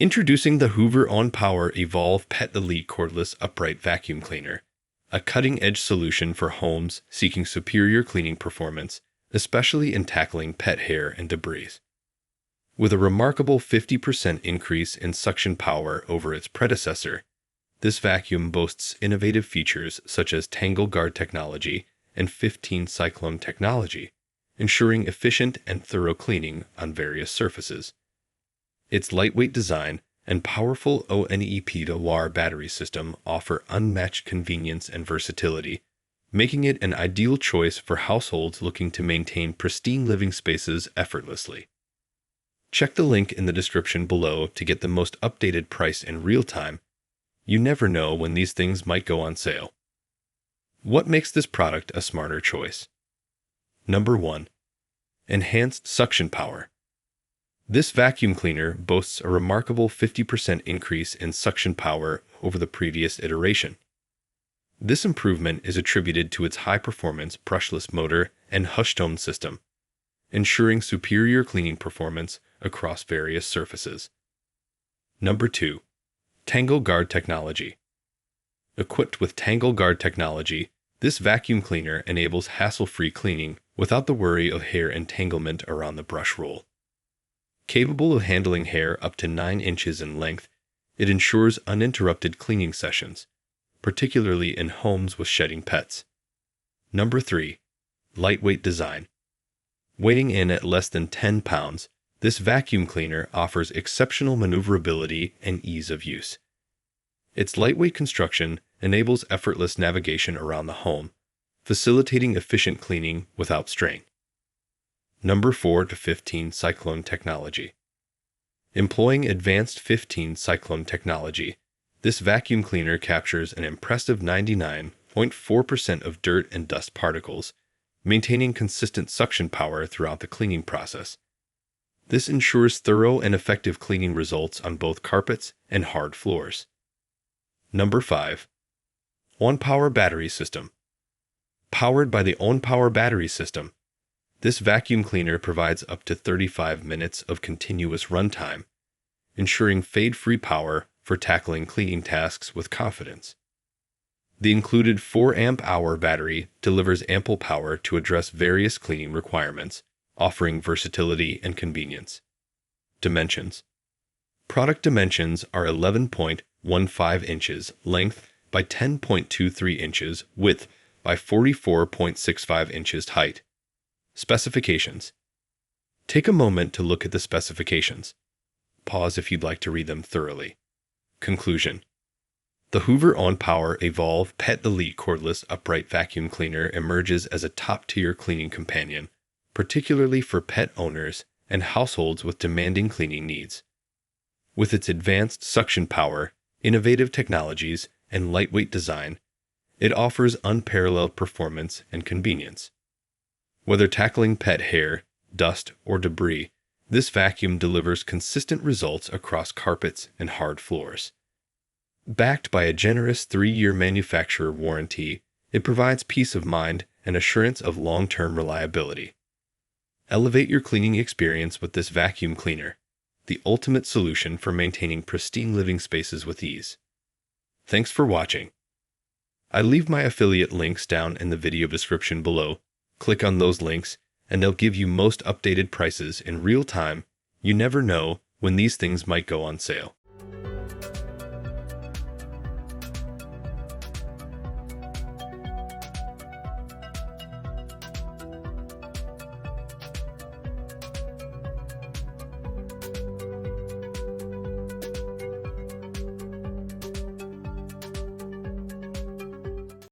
Introducing the Hoover ONEPWR Evolve Pet Elite Cordless Upright Vacuum Cleaner, a cutting-edge solution for homes seeking superior cleaning performance, especially in tackling pet hair and debris. With a remarkable 50% increase in suction power over its predecessor, this vacuum boasts innovative features such as Tangle Guard technology and 15 Cyclone Technology, ensuring efficient and thorough cleaning on various surfaces. Its lightweight design and powerful ONEPWR battery system offer unmatched convenience and versatility, making it an ideal choice for households looking to maintain pristine living spaces effortlessly. Check the link in the description below to get the most updated price in real time. You never know when these things might go on sale. What makes this product a smarter choice? Number 1. Enhanced suction power. This vacuum cleaner boasts a remarkable 50% increase in suction power over the previous iteration. This improvement is attributed to its high-performance brushless motor and Hushtone system, ensuring superior cleaning performance across various surfaces. Number 2. Tangle Guard technology. Equipped with Tangle Guard technology, this vacuum cleaner enables hassle-free cleaning without the worry of hair entanglement around the brush roll. Capable of handling hair up to 9 inches in length, it ensures uninterrupted cleaning sessions, particularly in homes with shedding pets. Number 3. Lightweight design. Weighing in at less than 10 pounds, this vacuum cleaner offers exceptional maneuverability and ease of use. Its lightweight construction enables effortless navigation around the home, facilitating efficient cleaning without strain. Number 4 to 15 Cyclone Technology. Employing advanced 15 Cyclone Technology, this vacuum cleaner captures an impressive 99.4% of dirt and dust particles, maintaining consistent suction power throughout the cleaning process. This ensures thorough and effective cleaning results on both carpets and hard floors. Number 5. ONEPWR Battery System. Powered by the ONEPWR Battery System, this vacuum cleaner provides up to 35 minutes of continuous runtime, ensuring fade-free power for tackling cleaning tasks with confidence. The included 4-amp-hour battery delivers ample power to address various cleaning requirements, offering versatility and convenience. Dimensions. Product dimensions are 11.15 inches length by 10.23 inches width by 44.65 inches height. Specifications. Take a moment to look at the specifications. Pause if you'd like to read them thoroughly. Conclusion. The Hoover ONEPWR Evolve Pet Elite Cordless Upright Vacuum Cleaner emerges as a top-tier cleaning companion, particularly for pet owners and households with demanding cleaning needs. With its advanced suction power, innovative technologies, and lightweight design, it offers unparalleled performance and convenience. Whether tackling pet hair, dust, or debris, this vacuum delivers consistent results across carpets and hard floors. Backed by a generous 3-year manufacturer warranty, it provides peace of mind and assurance of long-term reliability. Elevate your cleaning experience with this vacuum cleaner, the ultimate solution for maintaining pristine living spaces with ease. Thanks for watching. I leave my affiliate links down in the video description below. Click on those links, and they'll give you most updated prices in real time. You never know when these things might go on sale.